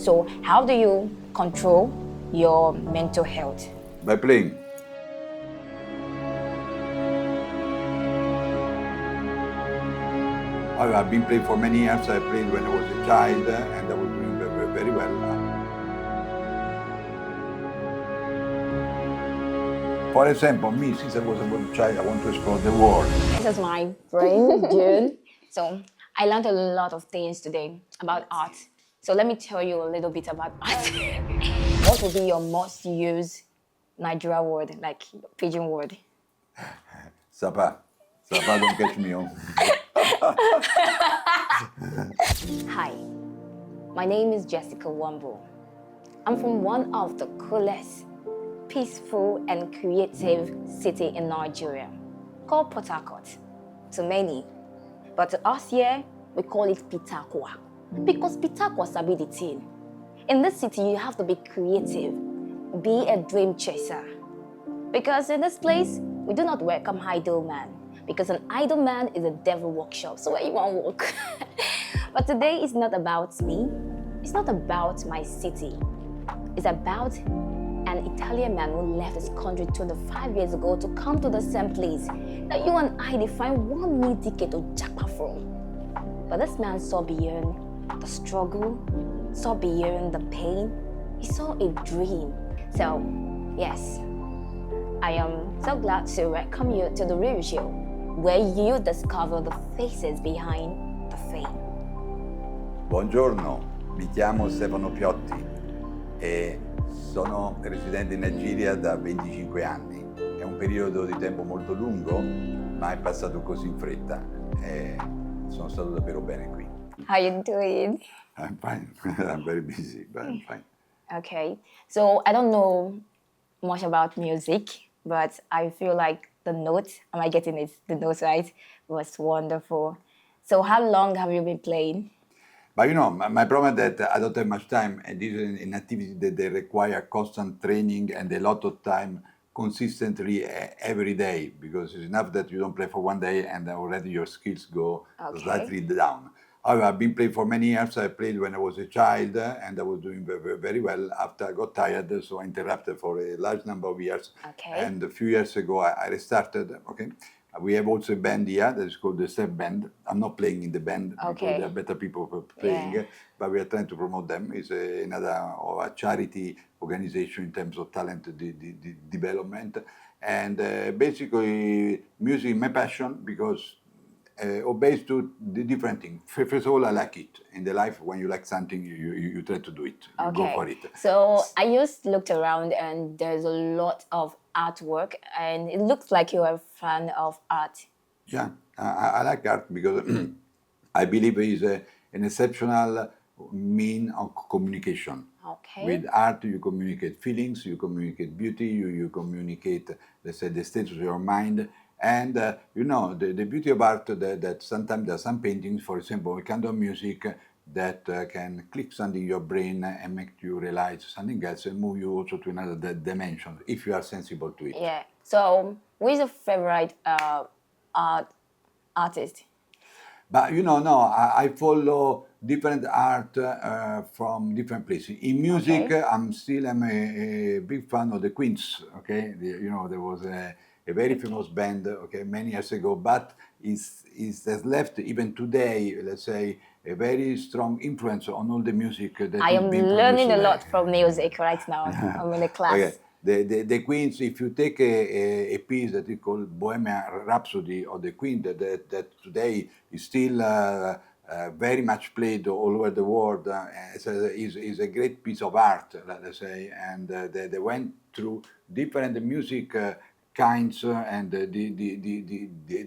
So how do you control your mental health? By playing. I've been playing for many years. I played when I was a child and I was doing very well. For example, me, since I was a child, I want to explore the world. This is my friend, June. So I learned a lot of things today about art. So let me tell you a little bit about art. What would be your most used Nigeria word, like pidgin word? Sapa. Sapa, don't catch me on. Hi, my name is Jessica Wambo. I'm from one of the coolest, peaceful and creative city in Nigeria, called Port Harcourt. To many, but to us here, we call it Pitakwa. Because Pitakwa sabi the thing. In this city, you have to be creative, be a dream chaser. Because in this place, we do not welcome idle man. Because an idle man is a devil workshop. So where you want to walk? But today is not about me. It's not about my city. It's about an Italian man who left his country 25 years ago to come to the same place that you and I define 1 minute ticket to Japan from. But this man saw beyond the struggle, saw beyond the pain. He saw a dream. So, yes, I am so glad to welcome you to the Real Show, where you discover the faces behind the fame. Buongiorno, mi chiamo Stefano Piotti e sono residente in Nigeria da 25 anni. È un periodo di tempo molto lungo, ma è passato così in fretta e sono stato davvero bene qui. How you doing? I'm fine. I'm very busy, but I'm fine. Okay, so I don't know much about music, but I feel like the notes, am I getting it? The notes right? Was wonderful. So how long have you been playing? But you know, my problem is that I don't have much time, and this is an activity that they require constant training and a lot of time consistently every day, because it's enough that you don't play for 1 day and already your skills go slightly down. However, I've been playing for many years. I played when I was a child and I was doing very well. After I got tired, so I interrupted for a large number of years. Okay. And a few years ago, I restarted. Okay. We have also a band here that is called the Step Band. I'm not playing in the band because there are better people playing, but we are trying to promote them. It's another a charity organization in terms of talent development. And basically, music is my passion because obeys to the different things. First of all, I like it. In the life, when you like something, you try to do it. You go for it. So I just looked around and there's a lot of artwork and it looks like you're a fan of art. Yeah, I like art because I believe it is an exceptional mean of communication. Okay. With art, you communicate feelings, you communicate beauty, you communicate, let's say, the status of your mind. And you know, the beauty of art that sometimes there are some paintings, for example, a kind of music that can click something in your brain and make you realize something else and move you also to another dimension if you are sensible to it. Yeah. So, who is your favorite artist? But you know, no, I follow different art from different places. In music, I'm a big fan of the Queens. Okay, you know, there was a very famous band, okay, many years ago, but it has left even today, let's say, a very strong influence on all the music that I am learning a lot from music right now. I'm in a class. Okay. The Queens, if you take a piece that is called Bohemian Rhapsody of the Queen, that today is still very much played all over the world, is a great piece of art, let's say, and they went through different music kinds and the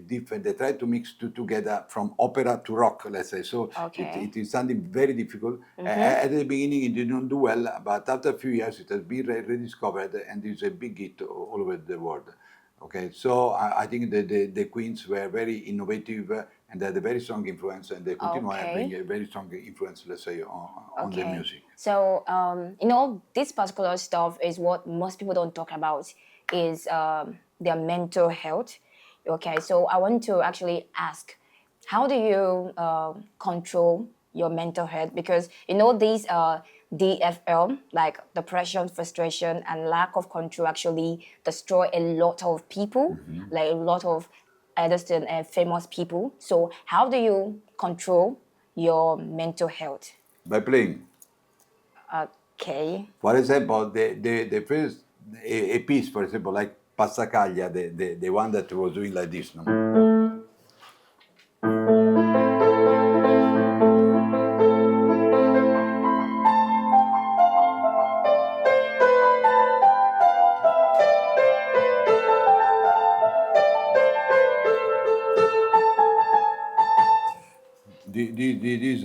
different. They try to mix together from opera to rock, let's say. So it is something very difficult. At the beginning, it didn't do well, but after a few years, it has been rediscovered and is a big hit all over the world. Okay, so I think the Queens were very innovative and they had a very strong influence, and they continue having a very strong influence, let's say, on the music. So, you know, this particular stuff is what most people don't talk about, is their mental health. Okay, so I want to actually ask, how do you control your mental health? Because, you know, these DFL, like depression, frustration, and lack of control, actually destroy a lot of people, like a lot of understand famous people. So how do you control your mental health? By playing. Okay. For example, the first a piece, for example, like Passacaglia, the one that was doing like this, no? This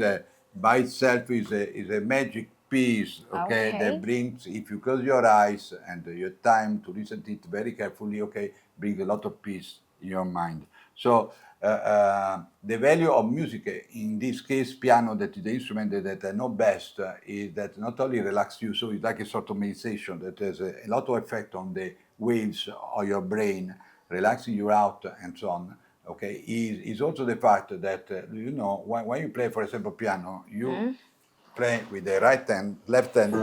by itself is a magic piece, okay, that Okay. brings, if you close your eyes and your time to listen to it very carefully, okay, brings a lot of peace in your mind. So the value of music, in this case piano, that is the instrument that I know best, is that not only relax you, so it's like a sort of meditation that has a lot of effect on the waves of your brain, relaxing you out and so on. Okay, is also the fact that you know, when you play, for example, piano, you play with the right hand, left hand,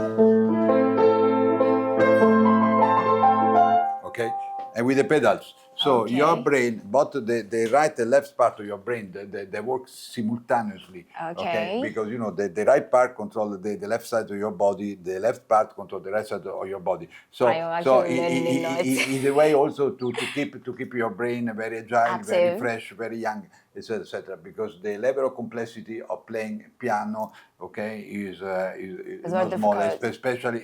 okay, and with the pedals. So your Okay. brain, both the right and left part of your brain, they work simultaneously, okay, Okay. because you know the right part control the left side of your body, the left part control the right side of your body. I So am so actually learning a lot. is a way also to keep your brain very agile, very Active. fresh, very young, etc., etc. Because the level of complexity of playing piano, okay, It's is very not small, difficult.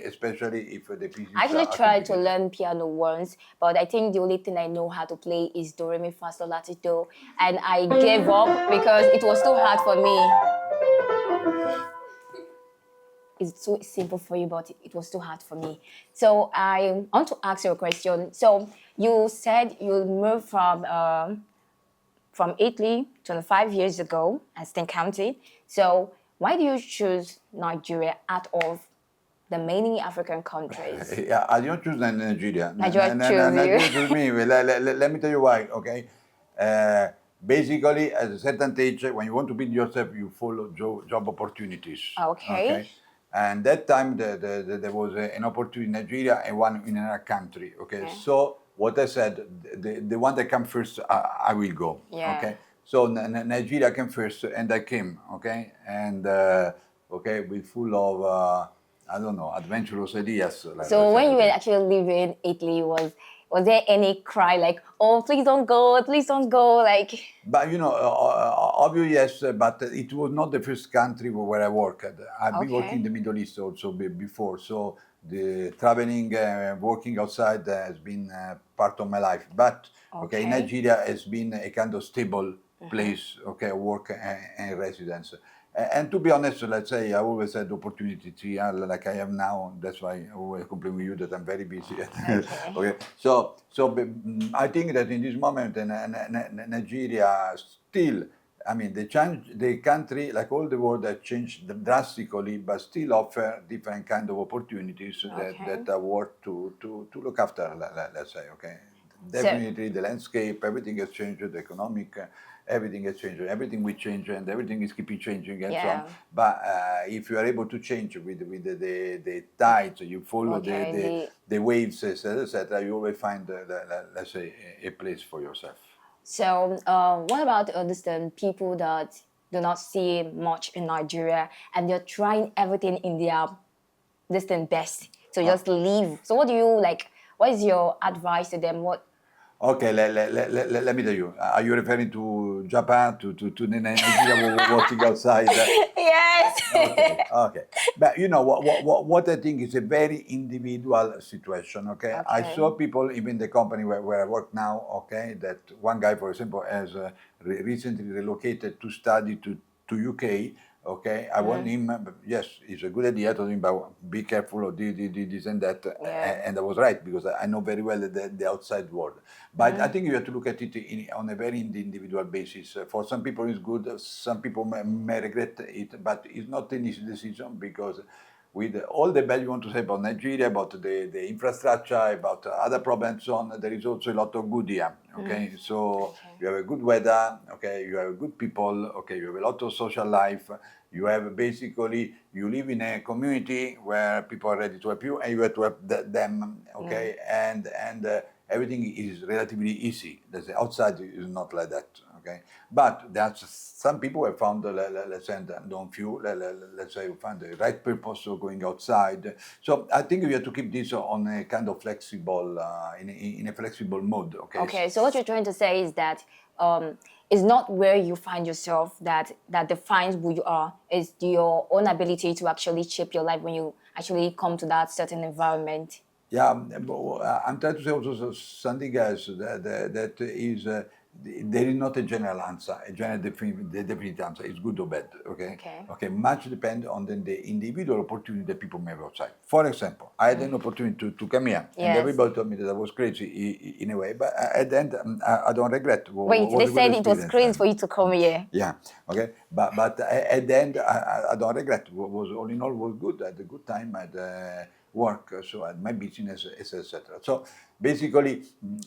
especially if the I pieces actually are tried to complicated. learn piano once, but I think the only thing I know how to play is do, re, mi, fa, sol, la, ti, do, and I gave up because it was too hard for me. It's too simple for you, but it was too hard for me. So I want to ask you a question. So you said you moved from Italy 25 years ago and still counting. So why do you choose Nigeria out of the many African countries? Yeah, I don't choose Nigeria. Nigeria choose Nigeria you. choose me. Let me tell you why. Okay, uh, basically, at a certain age, when you want to build yourself, you follow job opportunities. Okay. Okay, and that time there was an opportunity in Nigeria and one in another country. Okay, Yeah. so what I said, the one that comes first, I will go. Yeah. Okay, so Nigeria came first, and I came. Okay, and okay, with full of. I don't know, adventurous ideas, let's So say, when you were okay. actually living in Italy, was there any cry like, oh, please don't go, like? But you know, obviously yes, but it was not the first country where I worked. I've been working in Okay. the Middle East also before, so the traveling, working outside has been part of my life. But okay, Okay. Nigeria has been a kind of stable place, okay, work and residence. And to be honest, let's say I always had the opportunity to, like I am now. That's why I always complain with you that I'm very busy. Okay. Okay, I think that in this moment, Nigeria still, I mean, the country, like all the world, has changed drastically, but still offer different kind of opportunities Okay. that are worth to look after. Let's say, okay. So Definitely, the landscape, everything has changed. The economic, everything has changed. Everything will change, and everything is keeping changing, and so on. yeah. But if you are able to change with the tides, you follow Okay. the waves, etc., etc., you always find, let's say, a place for yourself. So what about understand people that do not see much in Nigeria and they're trying everything in their distant best to Uh, just leave? So what do you like? What is your advice to them? What? Okay, let me tell you. Are you referring to Japan, to Nigeria working outside? Yes. Okay, okay. But you know what I think is a very individual situation. Okay, I Okay. saw people even the company where I work now. Okay, that one guy, for example, has recently relocated to study to UK. Okay, I want him. Yes, it's a good idea. I told him, but be careful of this and that. Yeah. And I was right because I know very well the outside world. But I think you have to look at it on a very individual basis. For some people, it's good. Some people may regret it, but it's not an easy decision because with all the bad you want to say about Nigeria, about the infrastructure, about other problems, and so on, there is also a lot of good here. Okay, so you have a good weather. Okay, you have good people. Okay, you have a lot of social life. You have basically, you live in a community where people are ready to help you, and you have to help them. Okay, and everything is relatively easy. The outside is not like that. Okay, but there's some people have found, let's say, don't few, let's say, found the right purpose of going outside. So I think we have to keep this on a kind of flexible, in a flexible mode. Okay. Okay, so what you're trying to say is that it's not where you find yourself that defines who you are. It's your own ability to actually shape your life when you actually come to that certain environment. Yeah, I'm trying to say also something else that is there is not a general answer, a general definite answer. It's good or bad. Okay. Okay. Okay. Much depends on the individual opportunity that people may have outside. For example, I had an opportunity to come here, and Yes. everybody told me that I was crazy in a way, but at the end, I don't regret. Wait, Was they a good said it was experience. crazy for you to come here. Yeah. Okay. But at the end, I don't regret. Was all in all was good. I had a good time. I had work. So I had my business, etc. So basically,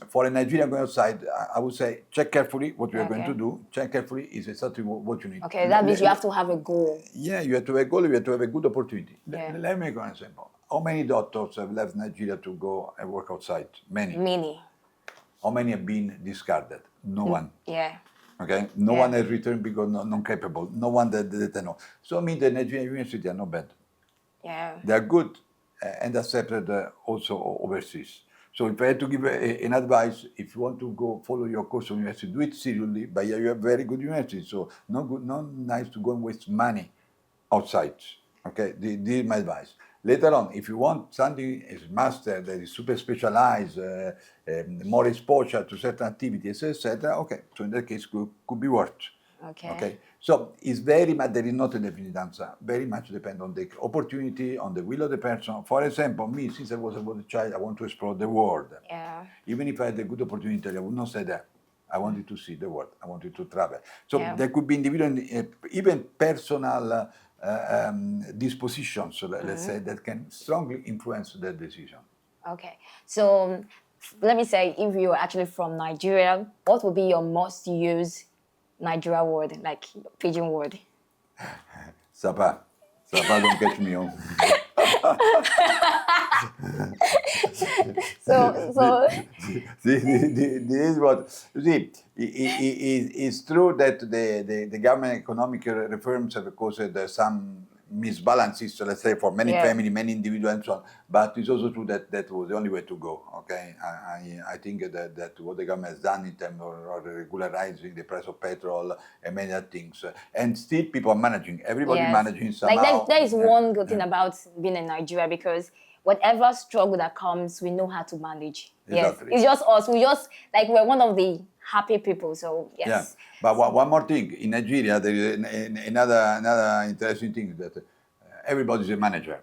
for a Nigerian going outside, I would say check carefully what you are going Okay. to do. Check carefully is exactly what you need. Okay, that means you have to have a goal. Yeah, you have to have a goal. You have to have a good opportunity. Yeah. Let me give an example. How many doctors have left Nigeria to go and work outside? Many. Many. How many have been discarded? No one. Yeah. Okay, no Yeah. one has returned because non-capable. No one that I know. So I mean, the Nigerian university are not bad. Yeah. They are good and accepted also overseas. So if I had to give an advice, if you want to go follow your course of university, do it seriously. But you have very good university, so not nice to go and waste money outside. Okay, this is my advice. Later on, if you want something as master that is super specialized, more exposure to certain activities, etc. Okay, so in that case, could be worth. Okay. Okay, so it's very much, there is not a definite answer. Very much depend on the opportunity, on the will of the person. For example, me, since I was a child, I want to explore the world. Yeah. Even if I had a good opportunity, I would not say that. I wanted to see the world. I wanted to travel. So Yeah. there could be individual, even personal dispositions, let's say, that can strongly influence that decision. Okay. So let me say, if you're actually from Nigeria, what would be your most used Nigeria word, like pidgin word? Sapa, don't catch me on. So This is what you see. It's true that the government economic reforms have caused some misbalances, so let's say, for many Yeah. families, many individuals, and so on. But it's also true that that was the only way to go. Okay, I think that what the government has done in terms of regularizing the price of petrol and many other things, and still people are managing. Everybody yes. managing somehow. Like that is one good thing about being in Nigeria, because whatever struggle that comes, we know how to manage. Exactly. Yes. It's just us. We just like we're one of the happy people. So yes. Yeah, but one more thing. In Nigeria, there is another interesting thing that everybody's a manager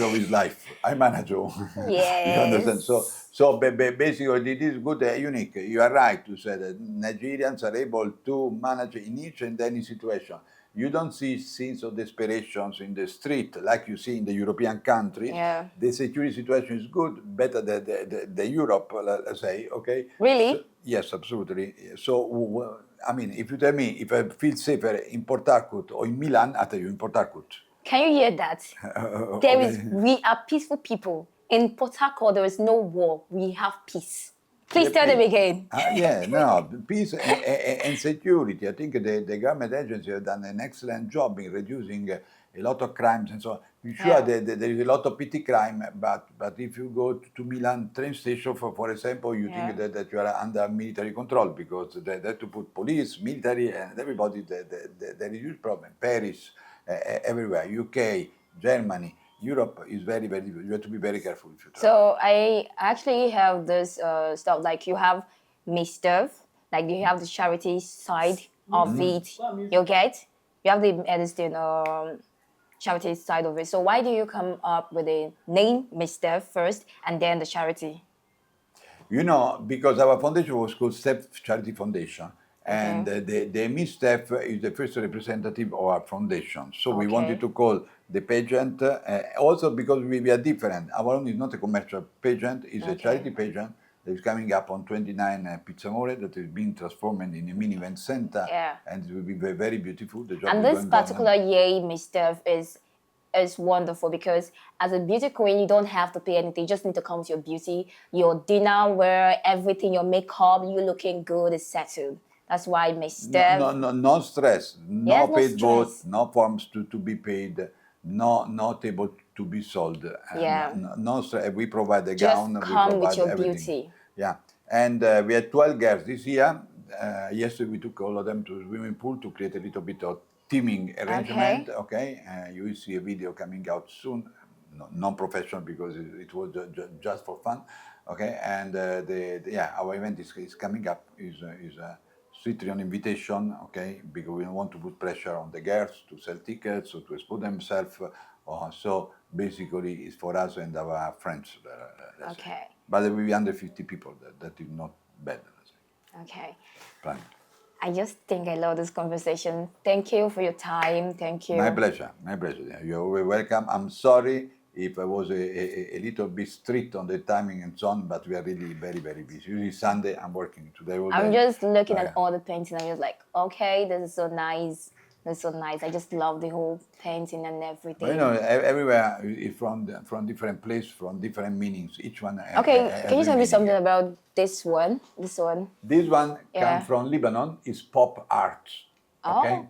of his life. I manage all. You understand? So basically, it is good, unique. You are right to say that Nigerians are able to manage in each and any situation. You don't see scenes of desperations in the street like you see in the European countries. Yeah. The security situation is good, better than the Europe, let's say. Okay. Really? So, yes, absolutely. So, I mean, if you tell me if I feel safer in Port Harcourt or in Milan, I tell you in Port Harcourt. Can you hear that? There is, Okay. we are peaceful people. In Port Harcourt, there is no war. We have peace. Please Yeah, tell them peace. again. Yeah, no, peace and security. I think the government agency have done an excellent job in reducing a lot of crimes and so on. Sure, Yeah. there is a lot of petty crime, but if you go to Milan train station, for example, you Yeah. think that you are under military control because they have to put police, military, and everybody. There is a huge problem. Paris, everywhere, UK, Germany. Europe is very, very difficult. You have to be very careful if you travel. So I actually have this stuff, like you have Mr. Like you have the charity side of it. You get? You have the Edison charity side of it. So why do you come up with the name Mr. first and then the charity? You know, because our foundation was called Step Charity Foundation, And the Miss Steph is the first representative of our foundation. So we wanted Okay. to call the pageant, also because we are different. Our own is not a commercial pageant, it's a charity pageant that is coming up on 29 Pizzamore, that is being transformed in a mini event center. Yeah. And it will be very, very beautiful. The job And is this going particular on. year, Miss Steph, is wonderful because as a beauty queen, you don't have to pay anything. You just need to come with your beauty, your dinner wear, everything, your makeup, you looking good is settled. That's why Miss Steph. No stress, Yes, no no paid vote, stress. no forms to be paid, no table to be sold, Yeah. no stress. We provide the Just gown, we come with provide your everything. beauty. Yeah, and we had 12 girls this year. Yesterday we took all of them to the swimming pool to create a little bit of teaming arrangement. Okay, you will see a video coming out soon, non-professional because it was just for fun. Okay, and yeah, our event is coming up is strictly on invitation. Okay, because we don't want to put pressure on the girls to sell tickets or to expose themselves. So basically, it's for us and our friends. Let's say. Okay. But there will be under 50 people. That is not bad. Let's say. Okay. Fine. I just think I love this conversation. Thank you for your time. Thank you. My pleasure. My pleasure. You're welcome. I'm sorry if I was a little bit strict on the timing and so on, but we are really very, very busy. Usually Sunday, I'm working today all day. I'm just looking at Yeah. all the painting. I'm just like, okay, this is so nice. This is so nice. I just love the whole painting and But everything. everywhere is from different place, from different meanings. Each one Okay, has can you a tell me meaning. something about this one? This one. This one Yeah. comes from Lebanon. It's pop art. Okay. Oh.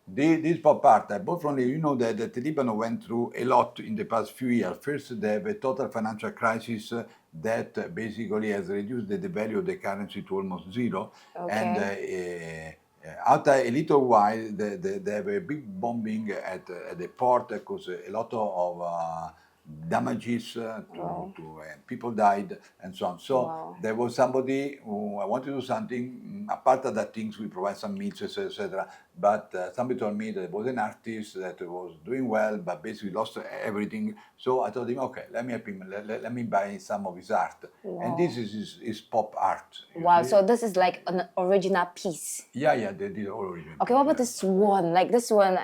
This pop art, I bought from you know that Lebanon went through a lot in the past few years. First, they have a total financial crisis that basically has reduced the value of the currency to almost zero. And after a little while, they have a big bombing at the port because a lot of damages to people died and so on. So Wow. there was somebody who I want to do something. Apart of that, things we provide some meats, etc. But somebody told me that there was an artist that was doing well, but basically lost everything. So I told him, okay, let me help him. Let me buy some of his art. And this is his pop art. Wow, see? so this is like an original piece. Yeah, they did all original. Okay, what about this one? Like this one,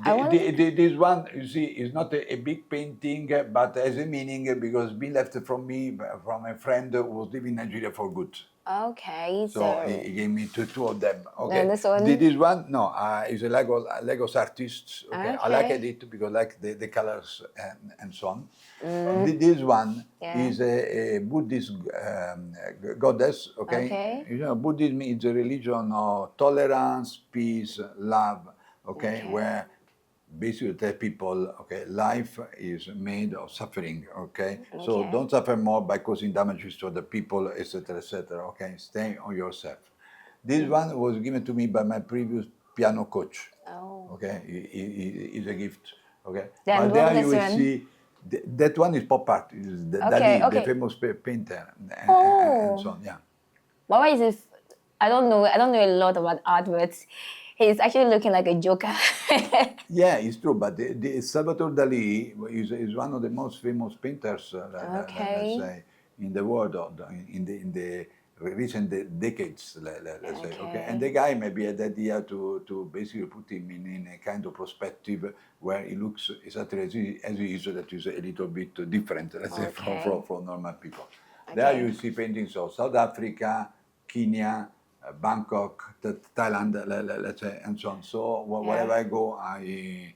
This one, you see, is not a big painting, but has a meaning because been left from me from a friend who was living in Nigeria for good. okay, So he gave me two of them. Okay. And this one? This one, no, is a Legos artist. Okay. I liked Okay. it because I like the colors and so on. This one is a Buddhist goddess. Okay. Okay. You know, Buddhism is a religion of tolerance, peace, love. Okay. Where basically tell people, okay, life is made of suffering, okay? So don't suffer more by causing damages to other people, etc., etc., okay? Stay on yourself. This one was given to me by my previous piano coach, Oh. okay? It's a gift, okay? Then But what there about you this will one? see, that one is pop art, is Okay, Dali, the okay. famous painter, and Oh. so on, yeah. But why is it? I don't know a lot about art, but he's actually looking like a joker. Yeah, it's true, but the Salvatore Dali is one of the most famous painters, let's Okay. say, in the world, in the recent decades, let's say. Okay, and the guy maybe had the idea to basically put him in a kind of perspective where he looks exactly as he is, that is a little bit different, let's say, from normal people. There you see paintings of South Africa, Kenya, Bangkok, Thailand, let's say, and so on. So wherever I go, I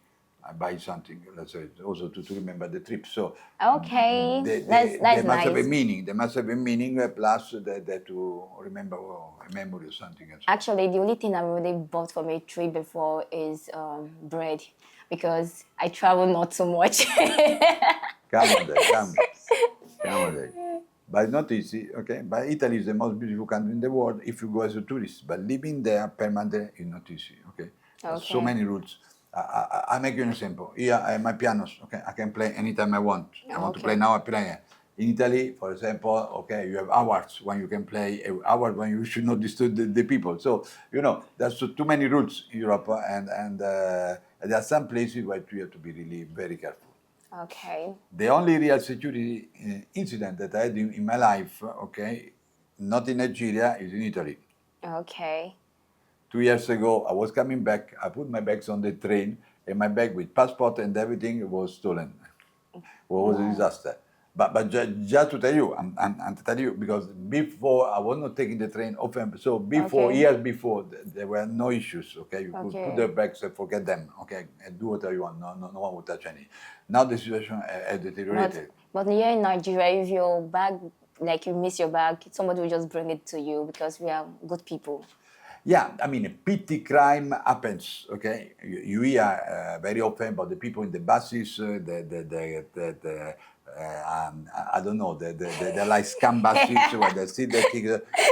buy something, let's say, also to remember the trip. So Okay, that's they must have a nice. meaning. They must have a meaning, plus that to remember a memory or something. And so. Actually, the only thing I really bought for my trip before is bread, because I travel not so much. Come on there, come on there. But it's not easy, okay? But Italy is the most beautiful country in the world if you go as a tourist. But living there permanently is not easy, okay? There's so many rules. I make you an example. Here I have my pianos, okay? I can play anytime I want. I want to play now, I play. In Italy, for example, okay, you have hours when you can play, hours when you should not disturb the people. So, you know, there's too many rules in Europe, and there are some places where you have to be really very careful. Okay. The only real security incident that I had in my life, okay, not in Nigeria, is in Italy. Okay. 2 years ago, I was coming back. I put my bags on the train, and my bag with passport and everything was stolen. Well, it was a disaster. But just to tell you, I'm to tell you, because before I was not taking the train often. So before, Okay. years before, there were no issues. Okay, you could Okay. put the bags and forget them. Okay, and do whatever you want. No one would touch any. Now the situation has deteriorated. But here in Nigeria, if your bag, like you miss your bag, somebody will just bring it to you because we are good people. Yeah, I mean, petty crime happens. Okay, you hear very often about the people in the buses, I don't know, the like scam buses where they see the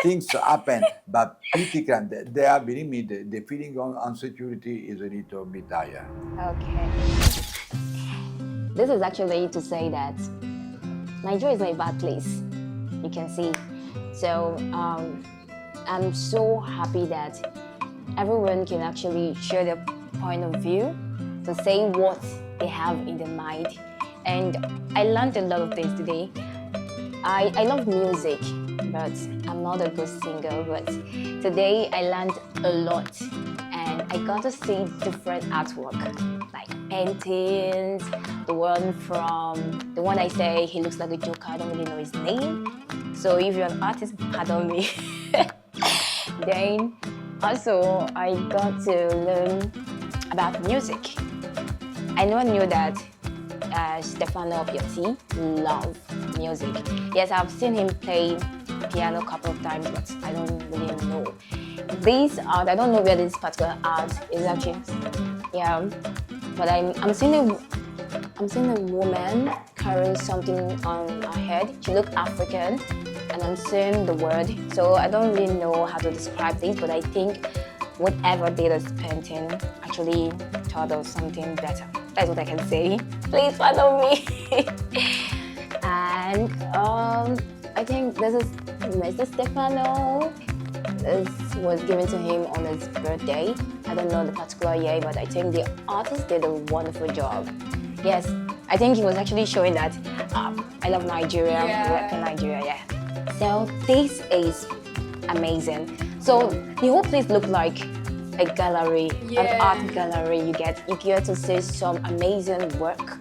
things happen. But petty crime, they are, believe me, the feeling on security is a little bit higher. Okay. This is actually to say that Nigeria is not a bad place. You can see. So I'm so happy that everyone can actually share their point of view to say what they have in their mind. And I learned a lot of things today. I love music, but I'm not a good singer. But today I learned a lot, and I got to see different artwork, like paintings. The one I say he looks like a joker. I don't really know his name. So if you're an artist, pardon me. Then also I got to learn about music. I never knew that Stefano Piatti loved music. Yes, I've seen him play piano a couple of times, but I don't really know. This art, I don't know where this particular art is actually. Yeah, but I'm seeing a woman carrying something on her head. She looks African, and I'm seeing the word. So I don't really know how to describe this, but I think whatever did this painting actually taught us something better. That's what I can say. Please follow me. And I think this is Mr. Stefano. This was given to him on his birthday. I don't know the particular year, but I think the artist did a wonderful job. Yes, I think he was actually showing that I love Nigeria, repping Nigeria, yeah. So this is amazing. So the whole place looked like a gallery, an art gallery. You get to see some amazing work.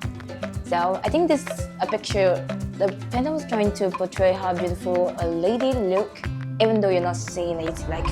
So I think this a picture. The painter was trying to portray how beautiful a lady look, even though you're not seeing it. Like.